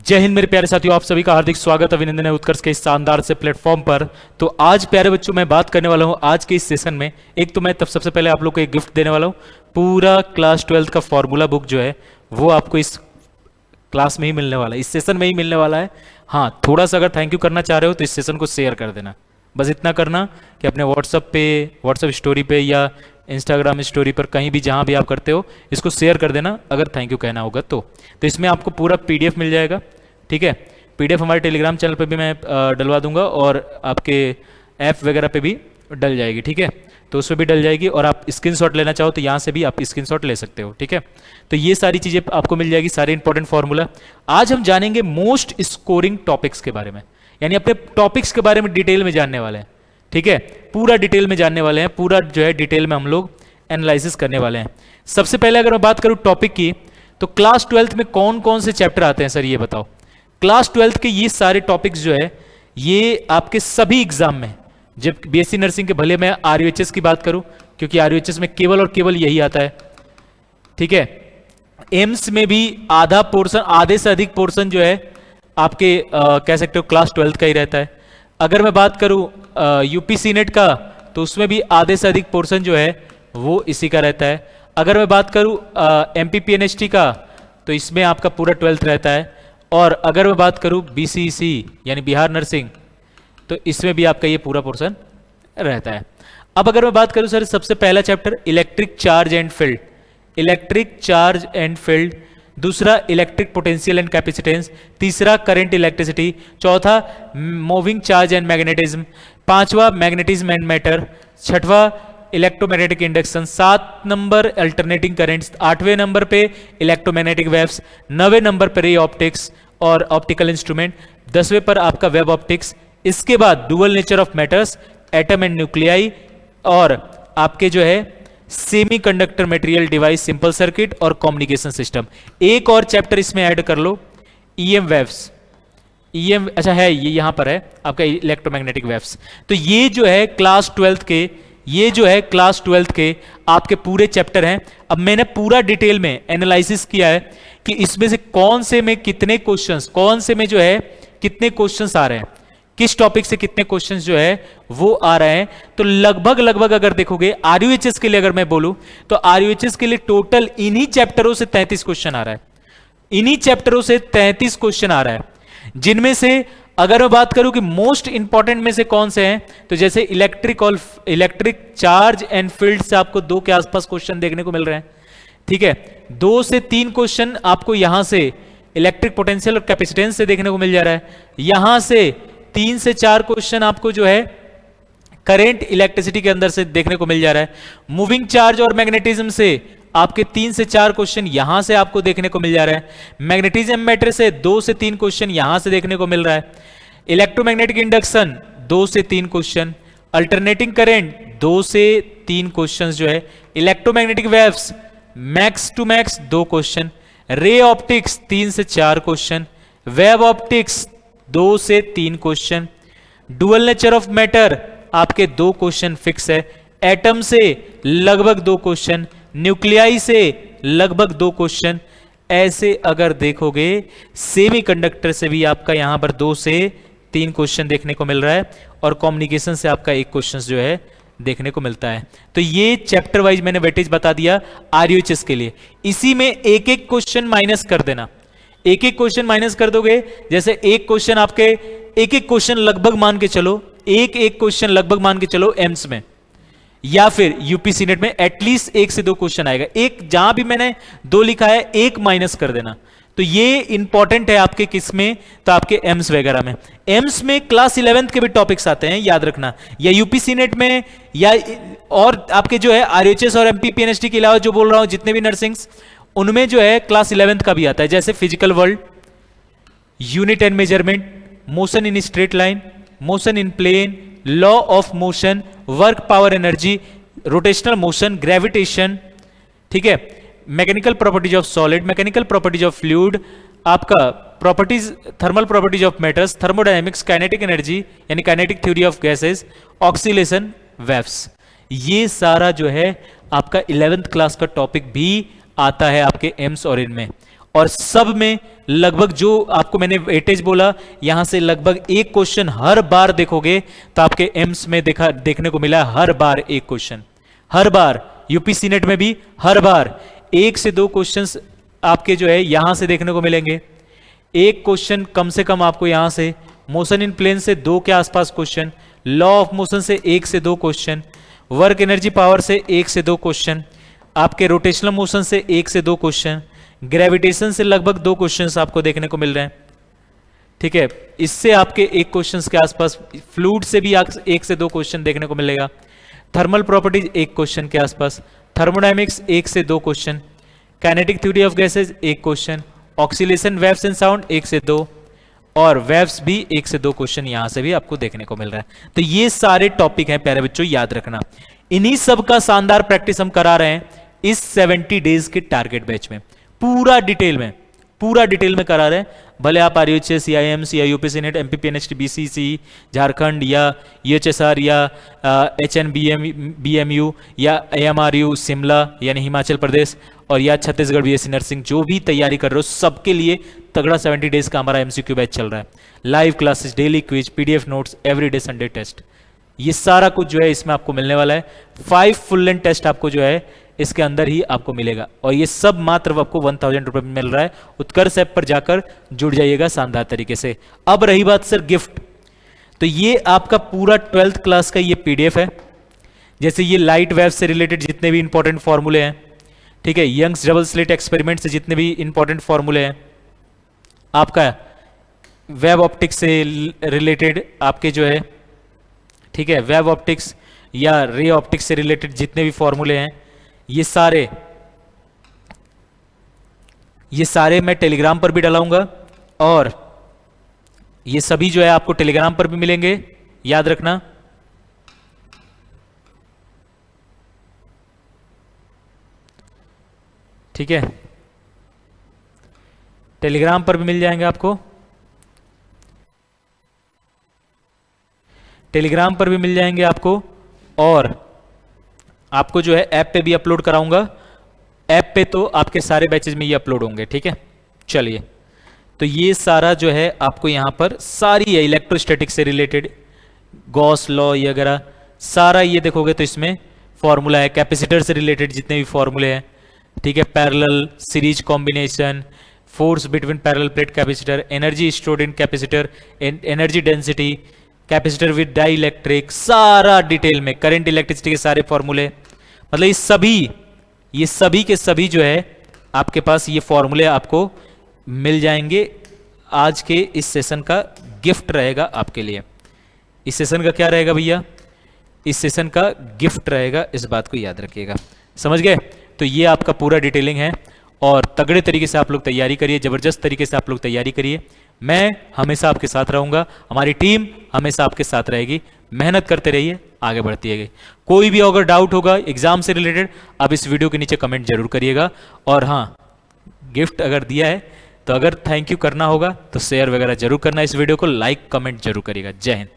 जय हिंद मेरे प्यारे साथियों, आप सभी का हार्दिक स्वागत अभिनंदन है उत्कर्ष के इस शानदार से प्लेटफॉर्म पर। तो आज प्यारे बच्चों मैं बात करने वाला हूं आज के इस सेशन में। एक तो मैं तब सबसे पहले आप लोग को एक गिफ्ट देने वाला हूं। पूरा क्लास 12 का फॉर्मूला बुक जो है वो आपको इस क्लास में ही मिलने वाला है, इस सेशन में ही मिलने वाला है। हाँ, थोड़ा सा अगर थैंक यू करना चाह रहे हो तो इस सेशन को शेयर कर देना। बस इतना करना कि अपने व्हाट्सअप स्टोरी पे या इंस्टाग्राम स्टोरी पर कहीं भी जहाँ भी आप करते हो इसको शेयर कर देना अगर थैंक यू कहना होगा तो इसमें आपको पूरा पीडीएफ मिल जाएगा। ठीक है, पीडीएफ हमारे टेलीग्राम चैनल पे भी मैं डलवा दूंगा और आपके ऐप वगैरह पे भी डल जाएगी। ठीक है, तो उसमें भी डल जाएगी और आप स्क्रीनशॉट लेना चाहो तो यहाँ से भी आप स्क्रीनशॉट ले सकते हो। ठीक है, तो ये सारी चीज़ें आपको मिल जाएगी, सारे इंपॉर्टेंट फॉर्मूला। आज हम जानेंगे मोस्ट स्कोरिंग टॉपिक्स के बारे में, यानी अपने टॉपिक्स के बारे में डिटेल में जानने वाले हैं। ठीक है, पूरा डिटेल में जानने वाले हैं, पूरा जो है डिटेल में हम लोग एनालिसिस करने वाले हैं। सबसे पहले अगर मैं बात करूं टॉपिक की, तो क्लास 12 में कौन कौन से चैप्टर आते हैं सर ये बताओ। क्लास 12 के ये सारे टॉपिक्स जो है ये आपके सभी एग्जाम में, जब बीएससी नर्सिंग के भले मैं आरयूएचएस की बात करूं क्योंकि आरयूएचएस में केवल और केवल यही आता है। ठीक है, एम्स में भी आधा पोर्शन, आधे से अधिक पोर्शन जो है आपके कह सकते हो क्लास 12 का ही रहता है। अगर मैं बात करूं यूपी सीनेट का तो उसमें भी आधे से अधिक पोर्शन जो है वो इसी का रहता है। अगर मैं बात करूं एमपीपीएनएसटी का तो इसमें आपका पूरा 12th रहता है। और अगर मैं बात करूं बीसीईसी यानी बिहार नर्सिंग तो इसमें भी आपका ये पूरा पोर्शन रहता है। अब अगर मैं बात करूं सर सबसे पहला chapter electric charge and field, electric charge and field, दूसरा इलेक्ट्रिक पोटेंशियल एंड कैपेसिटेंस, तीसरा करंट इलेक्ट्रिसिटी, चौथा मूविंग चार्ज एंड मैग्नेटिज्म, पांचवा मैग्नेटिज्म एंड मैटर, छठवां electromagnetic induction, 7 number alternating currents, 8वें नंबर पे इलेक्ट्रोमैग्नेटिक वेव्स, 9वें नंबर पर ray optics और ऑप्टिकल इंस्ट्रूमेंट, 10वें पर आपका वेब ऑप्टिक्स। इसके बाद dual nature of matters, atom and nuclei, और आपके जो है semiconductor material device, simple circuit और कम्युनिकेशन सिस्टम। एक और चैप्टर इसमें ऐड कर लो, ईएम वेव्स, ईएम अच्छा है ये यहां पर है आपका इलेक्ट्रोमैग्नेटिक वेव्स। तो ये जो है क्लास 12 के, ये जो है क्लास 12 के आपके पूरे चैप्टर हैं। अब मैंने पूरा डिटेल में एनालिसिस किया है कि इसमें से कौन से में कितने क्वेश्चंस, कौन से में जो है कितने क्वेश्चंस आ रहे हैं, किस टॉपिक से कितने क्वेश्चंस जो है वो आ रहे हैं। तो लगभग अगर देखोगे आरयूएचएस के लिए, अगर मैं बोलूं तो आरयूएचएस के लिए टोटल इन्हीं चैप्टरों से 33 क्वेश्चन आ रहा है, इन्हीं चैप्टरों से 33 क्वेश्चन आ रहा है। जिनमें से अगर मैं बात करूं कि मोस्ट इंपॉर्टेंट में से कौन से हैं, तो जैसे इलेक्ट्रिक चार्ज एंड फील्ड से आपको 2 के आसपास क्वेश्चन देखने को मिल रहे हैं। ठीक है, 2 से 3 क्वेश्चन आपको यहां से इलेक्ट्रिक पोटेंशियल और कैपेसिटेंस से देखने को मिल जा रहा है। यहां से 3 से 4 क्वेश्चन आपको जो है करंट इलेक्ट्रिसिटी के अंदर से देखने को मिल जा रहा है। मूविंग चार्ज और मैग्नेटिज्म से आपके 3 से 4 क्वेश्चन यहां से आपको देखने को मिल जा रहा है। मैग्नेटिज्म मैटर से 2 से 3 क्वेश्चन यहां से देखने को मिल रहा है। इलेक्ट्रोमैग्नेटिक इंडक्शन 2 से 3 क्वेश्चन, अल्टरनेटिंग करंट 2 से 3 क्वेश्चन जो है, electromagnetic waves max to max 2 question, ray optics 3 से 4 क्वेश्चन, वेब ऑप्टिक्स 2 से 3 question, dual nature of matter आपके 2 क्वेश्चन फिक्स है, एटम से लगभग 2 क्वेश्चन, न्यूक्लियाई से लगभग 2 क्वेश्चन। ऐसे अगर देखोगे सेमीकंडक्टर से भी आपका यहां पर 2 से 3 क्वेश्चन देखने को मिल रहा है और कम्युनिकेशन से आपका 1 क्वेश्चन जो है देखने को मिलता है। तो ये चैप्टर वाइज मैंने वेटेज बता दिया आरयूएचएस के लिए। इसी में एक एक क्वेश्चन माइनस कर देना, एक एक क्वेश्चन माइनस कर दोगे। जैसे एक क्वेश्चन आपके, एक एक क्वेश्चन लगभग मान के चलो, एक एक क्वेश्चन लगभग मान के चलो एम्स में या फिर यूपी सीनेट में एटलीस्ट 1 से 2 क्वेश्चन आएगा। एक जहां भी मैंने 2 लिखा है 1 माइनस कर देना। तो ये इंपॉर्टेंट है आपके किस में, तो आपके एम्स वगैरह में। एम्स में क्लास 11th के भी टॉपिक्स आते हैं, याद रखना, या यूपी सीनेट में या और आपके जो है आरयूएचएस और एमपीपीएनएसटी के अलावा जो बोल रहा हूं जितने भी नर्सिंग्स, उनमें जो है क्लास 11th का भी आता है। जैसे physical world, unit and measurement, motion in straight line, motion in plane, law of motion, work power energy, rotational motion, gravitation. ठीक है, mechanical properties of solid, mechanical properties of fluid, आपका properties, thermal properties of matters, thermodynamics, kinetic energy यानी kinetic theory of gases, oscillation, waves. ये सारा जो है आपका 11th class का टॉपिक भी आता है आपके एम्स और इनमें। और सब में लगभग जो आपको मैंने वेटेज बोला, यहां से लगभग एक क्वेश्चन हर बार देखोगे तो आपके एम्स में देखने को मिला हर बार एक क्वेश्चन, हर बार यूपीसी नेट में भी हर बार 1 से 2 क्वेश्चंस आपके जो है यहां से देखने को मिलेंगे। एक क्वेश्चन कम से कम आपको यहां से, मोशन इन प्लेन से 2 के आसपास क्वेश्चन, लॉ ऑफ मोशन से 1 से 2 क्वेश्चन, वर्क एनर्जी पावर से 1 से 2 क्वेश्चन, आपके रोटेशनल मोशन से 1 से 2 क्वेश्चन, ग्रेविटेशन से लगभग 2 क्वेश्चंस आपको देखने को मिल रहे हैं। ठीक है, इससे आपके 1 क्वेश्चंस के आसपास, फ्लूइड से भी 1 से 2 क्वेश्चन देखने को मिलेगा, थर्मल प्रॉपर्टीज 1 क्वेश्चन के आसपास, थर्मोडायनेमिक्स 1 से 2 question, kinetic theory of gases 1 question, oscillation waves and sound 1 से 2, और वेव्स भी 1 से 2 क्वेश्चन यहां से भी आपको देखने को मिल रहा है। तो ये सारे टॉपिक हैं प्यारे बच्चों, याद रखना। इन्हीं सब का शानदार प्रैक्टिस हम करा रहे हैं इस 70 डेज के टारगेट बैच में, पूरा डिटेल में करा रहे हैं। भले आप आरयूएचएस या आईएमसी या UPC net, MPP, NHT, BCC Jharkhand या यूएचएसआर या एचएनबीएमयू या एएमआरयू शिमला यानी हिमाचल प्रदेश, और या छत्तीसगढ़ बीएससी नर्सिंग, जो भी तैयारी कर रहे हो सबके लिए तगड़ा 70 डेज का हमारा एमसीक्यू बैच चल रहा है। Live classes, daily quiz, PDF notes, everyday Sunday test, ये सारा कुछ जो है इसमें आपको मिलने वाला है। 5 फुल लेंथ टेस्ट आपको जो है इसके अंदर ही आपको मिलेगा, और ये सब मात्र आपको 1000 रुपए में मिल रहा है। उत्कर्ष ऐप पर जाकर जुड़ जाइएगा शानदार तरीके से। अब रही बात सर गिफ्ट, तो ये आपका पूरा 12th क्लास का ये पीडीएफ है। जैसे ये लाइट वेव से रिलेटेड जितने भी इंपॉर्टेंट फॉर्मूले हैं, ठीक है, यंग्स डबल स्लिट एक्सपेरिमेंट से जितने भी इंपॉर्टेंट फॉर्मूले हैं, आपका वेब ऑप्टिक्स से रिलेटेड आपके जो है, ठीक है, वेब ऑप्टिक्स या रे ऑप्टिक्स से रिलेटेड जितने भी फॉर्मूले हैं, ये सारे मैं टेलीग्राम पर भी डालाऊंगा, और ये सभी जो है आपको टेलीग्राम पर भी मिलेंगे, याद रखना। ठीक है, टेलीग्राम पर भी मिल जाएंगे आपको, टेलीग्राम पर भी मिल जाएंगे आपको, और आपको जो है ऐप पे भी अपलोड कराऊंगा। ऐप पे तो आपके सारे बैचेज में ये अपलोड होंगे। ठीक है, चलिए, तो ये सारा जो है आपको यहाँ पर सारी है इलेक्ट्रोस्टैटिक से रिलेटेड, गॉस लॉ ये वगैरह सारा ये देखोगे तो इसमें फॉर्मूला है। कैपेसिटर से रिलेटेड जितने भी फॉर्मूले हैं, ठीक है, parallel, series combination, force between parallel plate capacitor, energy stored in capacitor, energy density, capacitor with dielectric, सारा डिटेल में, करंट इलेक्ट्रिसिटी के सारे फॉर्मूले, मतलब ये सभी के सभी जो है आपके पास ये फॉर्मूले आपको मिल जाएंगे। आज के इस सेशन का गिफ्ट रहेगा आपके लिए। इस सेशन का क्या रहेगा भैया? इस सेशन का गिफ्ट रहेगा, इस बात को याद रखिएगा। समझ गए? तो ये आपका पूरा डिटेलिंग है, और तगड़े तरीके से आप लोग तैयारी करिए, जबरदस्त तरीके से आप लोग तैयारी करिए। मैं हमेशा आपके साथ रहूंगा, हमारी टीम हमेशा आपके साथ रहेगी। मेहनत करते रहिए, आगे बढ़ती है। कोई भी अगर डाउट होगा एग्जाम से रिलेटेड, आप इस वीडियो के नीचे कमेंट जरूर करिएगा। और हाँ, गिफ्ट अगर दिया है तो अगर थैंक यू करना होगा तो शेयर वगैरह जरूर करना, इस वीडियो को लाइक कमेंट जरूर करिएगा। जय हिंद।